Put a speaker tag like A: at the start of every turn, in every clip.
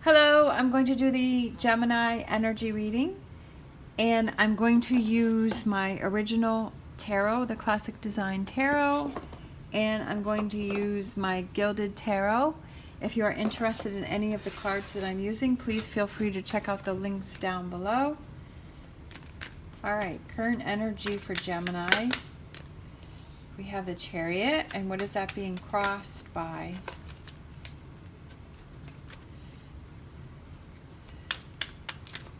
A: Hello, I'm going to do the Gemini energy reading, and I'm going to use my original tarot, the classic design tarot, and I'm going to use my gilded tarot. If you are interested in any of the cards that I'm using, please feel free to check out the links down below. All right, current energy for Gemini. We have the Chariot, and what is that being crossed by?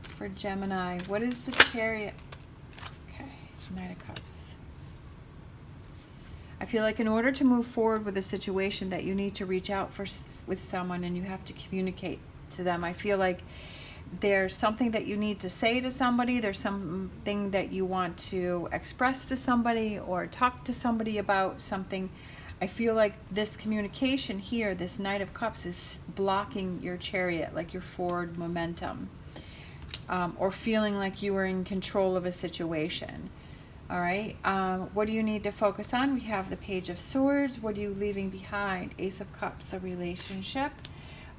A: For Gemini, what is the Chariot? Okay, Knight of Cups. I feel like in order to move forward with a situation that you need to reach out with someone and you have to communicate to them. I feel like there's something that you need to say to somebody. There's something that you want to express to somebody or talk to somebody about something. I feel like this communication here, this Knight of Cups, is blocking your Chariot, like your forward momentum. Or feeling like you are in control of a situation. All right. What do you need to focus on? We have the Page of Swords. What are you leaving behind? Ace of Cups, a relationship.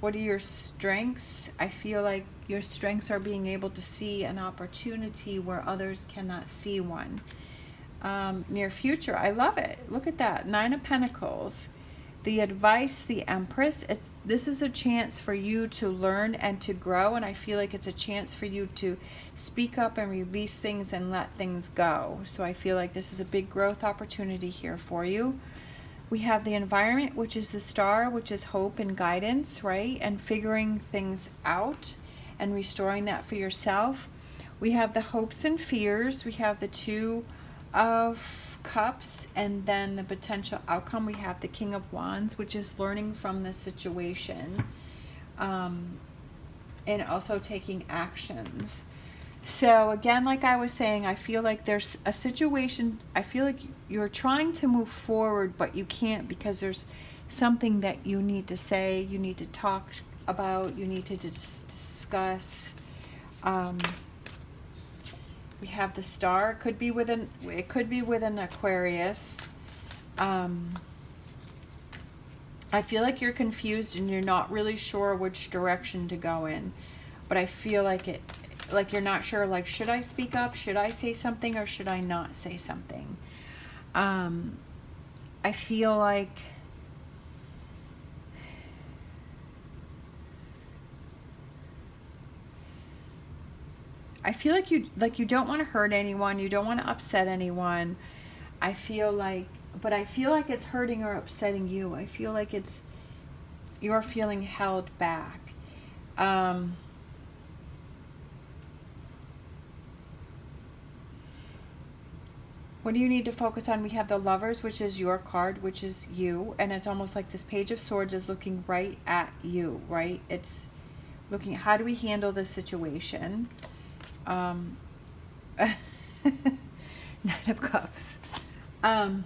A: What are your strengths? I feel like your strengths are being able to see an opportunity where others cannot see one. Near future. I love it. Look at that. Nine of Pentacles. The advice, the Empress, this is a chance for you to learn and to grow, and I feel like it's a chance for you to speak up and release things and let things go. So I feel like this is a big growth opportunity here for you. We have the Environment, which is the Star, which is hope and guidance, right? And figuring things out and restoring that for yourself. We have the Hopes and Fears. We have the Two of Cups, and then the potential outcome. We have the King of Wands, which is learning from the situation, and also taking actions. So again, like I was saying, I feel like there's a situation, I feel like you're trying to move forward, but you can't because there's something that you need to say, you need to talk about, you need to discuss. We have the Star. It could be with an Aquarius. I feel like you're confused and you're not really sure which direction to go in. But I feel like you're not sure, like, should I speak up? Should I say something or should I not say something? I feel like you don't want to hurt anyone, you don't want to upset anyone. I feel like it's hurting or upsetting you. I feel like you're feeling held back. What do you need to focus on? We have the Lovers, which is your card, which is you, and it's almost like this Page of Swords is looking right at you, right? It's looking at how do we handle this situation. Knight of Cups. I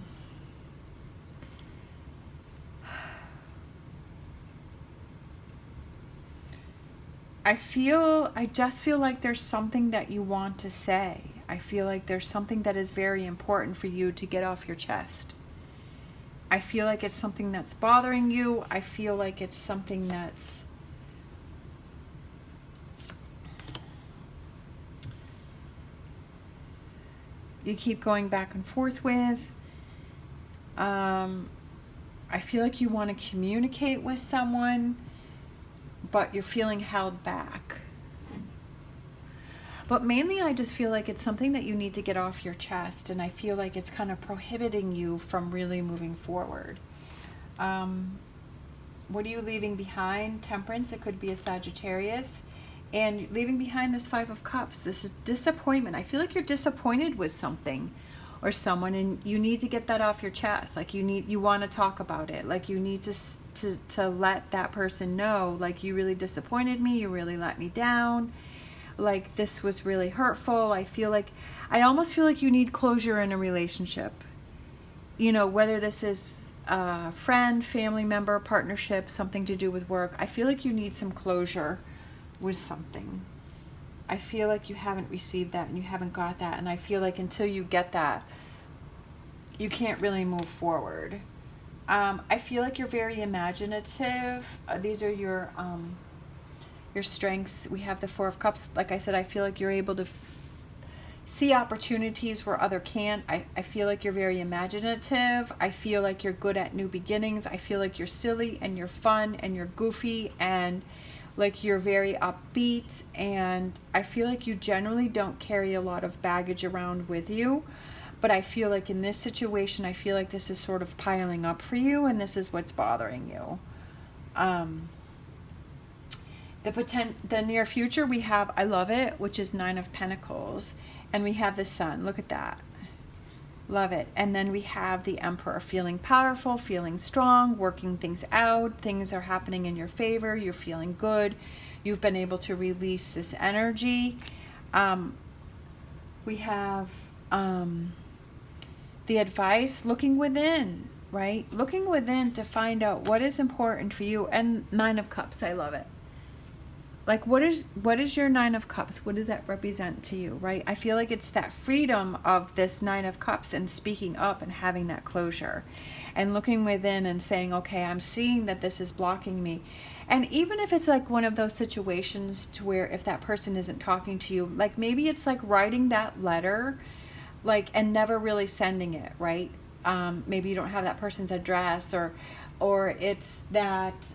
A: just feel like there's something that you want to say. I feel like there's something that is very important for you to get off your chest. I feel like it's something that's bothering you. I feel like it's something that's you keep going back and forth with. I feel like you want to communicate with someone, but you're feeling held back. But mainly I just feel like it's something that you need to get off your chest, and I feel like it's kind of prohibiting you from really moving forward. What are you leaving behind? Temperance. It could be a Sagittarius. And leaving behind this Five of Cups, this is disappointment. I feel like you're disappointed with something or someone, and you need to get that off your chest. Like you want to talk about it. Like you need to let that person know, like, you really disappointed me. You really let me down. Like, this was really hurtful. I almost feel like you need closure in a relationship. You know, whether this is a friend, family member, partnership, something to do with work. I feel like you need some closure with something. I feel like you haven't received that and you haven't got that, and I feel like until you get that, you can't really move forward. I feel like you're very imaginative. These are your your strengths. We have the Four of Cups. Like I said, I feel like you're able to see opportunities where other can't. I feel like you're very imaginative. I feel like you're good at new beginnings. I feel like you're silly and you're fun and you're goofy and like you're very upbeat. And I feel like you generally don't carry a lot of baggage around with you. But I feel like in this situation, I feel like this is sort of piling up for you and this is what's bothering you. The near future we have, I love it, which is Nine of Pentacles. And we have the Sun. Look at that. Love it. And then we have the Emperor, feeling powerful, feeling strong, working things out. Things are happening in your favor. You're feeling good. You've been able to release this energy. We have the advice, looking within, right? Looking within to find out what is important for you. And Nine of Cups, I love it. Like, what is your Nine of Cups? What does that represent to you, right? I feel like it's that freedom of this Nine of Cups and speaking up and having that closure and looking within and saying, okay, I'm seeing that this is blocking me. And even if it's like one of those situations to where if that person isn't talking to you, like maybe it's like writing that letter, like, and never really sending it, right? Maybe you don't have that person's address, or it's that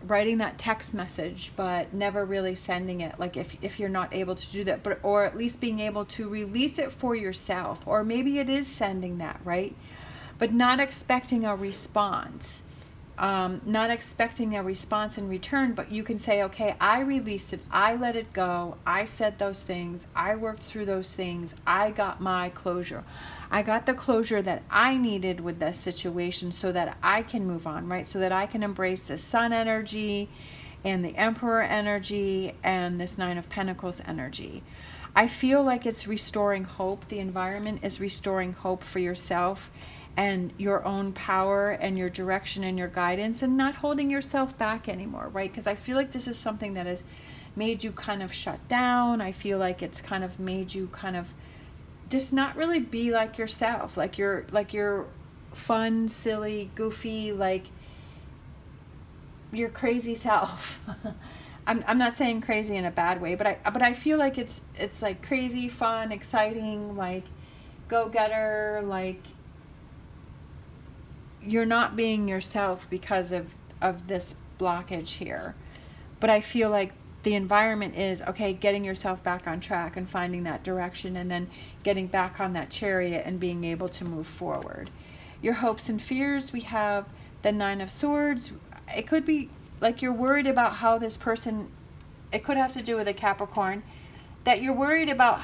A: writing that text message but never really sending it, like if you're not able to do that, but or at least being able to release it for yourself. Or maybe it is sending that, right? But not expecting a response. Not expecting a response in return, but you can say, okay, I released it, I let it go, I said those things, I worked through those things, I got my closure. I got the closure that I needed with this situation so that I can move on, right? So that I can embrace the Sun energy and the Emperor energy and this Nine of Pentacles energy. I feel like it's restoring hope. The environment is restoring hope for yourself and your own power and your direction and your guidance, and not holding yourself back anymore, right? Because I feel like this is something that has made you kind of shut down. I feel like it's kind of made you kind of just not really be like yourself, like you're fun, silly, goofy, like your crazy self. I'm not saying crazy in a bad way, but I feel like it's like crazy, fun, exciting, like go-getter, like you're not being yourself because of this blockage here. But I feel like the environment is, okay, getting yourself back on track and finding that direction and then getting back on that chariot and being able to move forward. Your hopes and fears, we have the Nine of Swords. It could be like you're worried about how this person, it could have to do with a Capricorn, that you're worried about,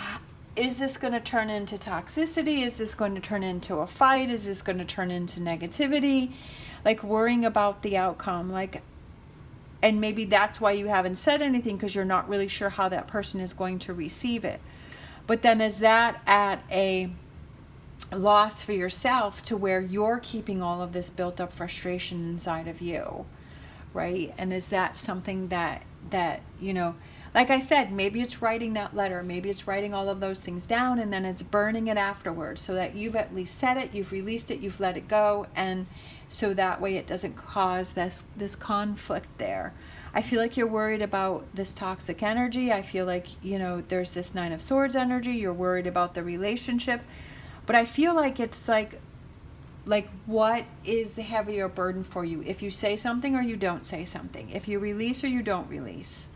A: is this going to turn into toxicity? Is this going to turn into a fight? Is this going to turn into negativity? Like worrying about the outcome, like, and maybe that's why you haven't said anything, because you're not really sure how that person is going to receive it. But then is that at a loss for yourself to where you're keeping all of this built up frustration inside of you, right? And is that something that you know, like I said, maybe it's writing that letter, maybe it's writing all of those things down and then it's burning it afterwards so that you've at least said it, you've released it, you've let it go, and so that way it doesn't cause this conflict there. I feel like you're worried about this toxic energy. I feel like, you know, there's this Nine of Swords energy. You're worried about the relationship. But I feel like it's like what is the heavier burden for you? If you say something or you don't say something. If you release or you don't release.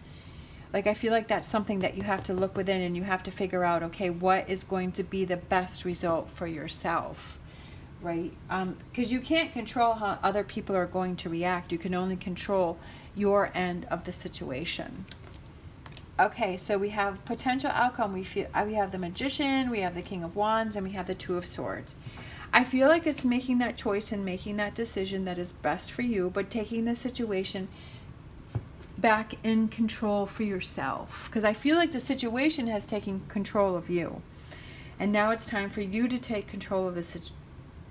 A: Like, I feel like that's something that you have to look within and you have to figure out, okay, what is going to be the best result for yourself, right? Because you can't control how other people are going to react. You can only control your end of the situation. Okay, so we have potential outcome. We have the Magician, we have the King of Wands, and we have the Two of Swords. I feel like it's making that choice and making that decision that is best for you, but taking the situation back in control for yourself, because I feel like the situation has taken control of you, and now it's time for you to take control of the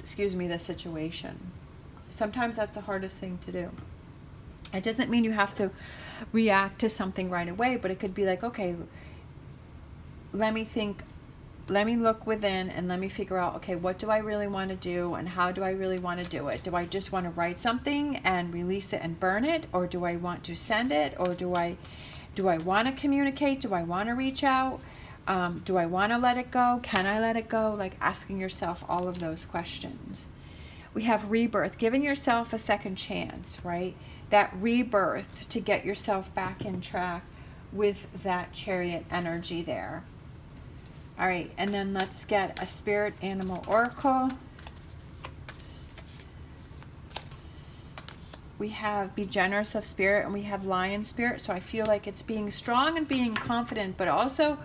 A: situation. Sometimes that's the hardest thing to do. It doesn't mean you have to react to something right away, but it could be like, okay, let me think, let me look within and let me figure out, okay, what do I really want to do and how do I really want to do it? Do I just want to write something and release it and burn it? Or do I want to send it? Or do I Do I want to communicate? Do I want to reach out? Do I want to let it go? Can I let it go? Like asking yourself all of those questions. We have rebirth, giving yourself a second chance, right? That rebirth to get yourself back in track with that Chariot energy there. All right, and then let's get a spirit animal oracle. We have be generous of spirit, and we have lion spirit. So I feel like it's being strong and being confident, but also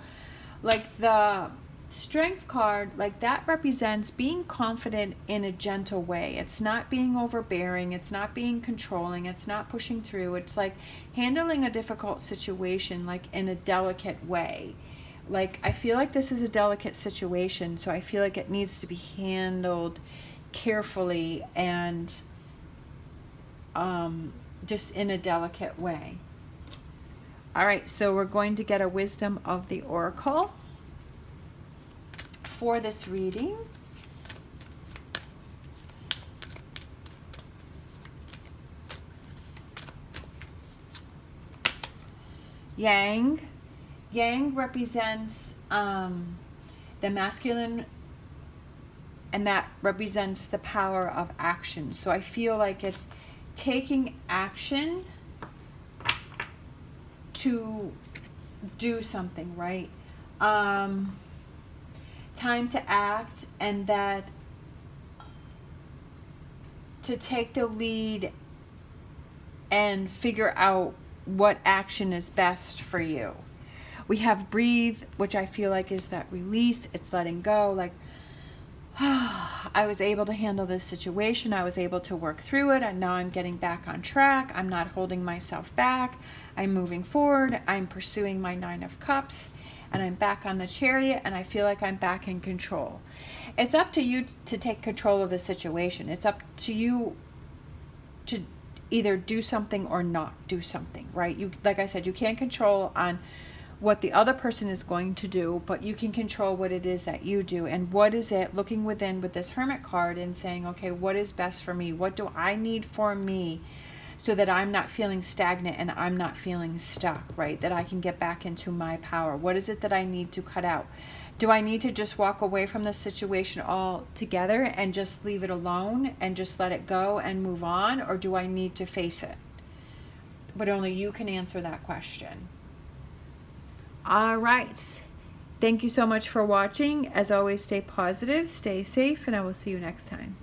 A: like the strength card, like that represents being confident in a gentle way. It's not being overbearing. It's not being controlling. It's not pushing through. It's like handling a difficult situation like in a delicate way. Like I feel like this is a delicate situation, so I feel like it needs to be handled carefully and just in a delicate way. All right, so we're going to get a wisdom of the oracle for this reading. Yang represents the masculine, and that represents the power of action. So I feel like it's taking action to do something, right? Time to act, and that to take the lead and figure out what action is best for you. We have breathe, which I feel like is that release. It's letting go, like I was able to handle this situation. I was able to work through it, and now I'm getting back on track. I'm not holding myself back. I'm moving forward. I'm pursuing my 9 of Cups, and I'm back on the Chariot, and I feel like I'm back in control. It's up to you to take control of the situation. It's up to you to either do something or not do something, right? You, like I said, you can't control on what the other person is going to do, but you can control what it is that you do. And what is it, looking within with this Hermit card and saying, okay, what is best for me? What do I need for me so that I'm not feeling stagnant and I'm not feeling stuck, right? That I can get back into my power. What is it that I need to cut out? Do I need to just walk away from the situation altogether and just leave it alone and just let it go and move on? Or do I need to face it? But only you can answer that question. All right. Thank you so much for watching. As always, stay positive, stay safe, and I will see you next time.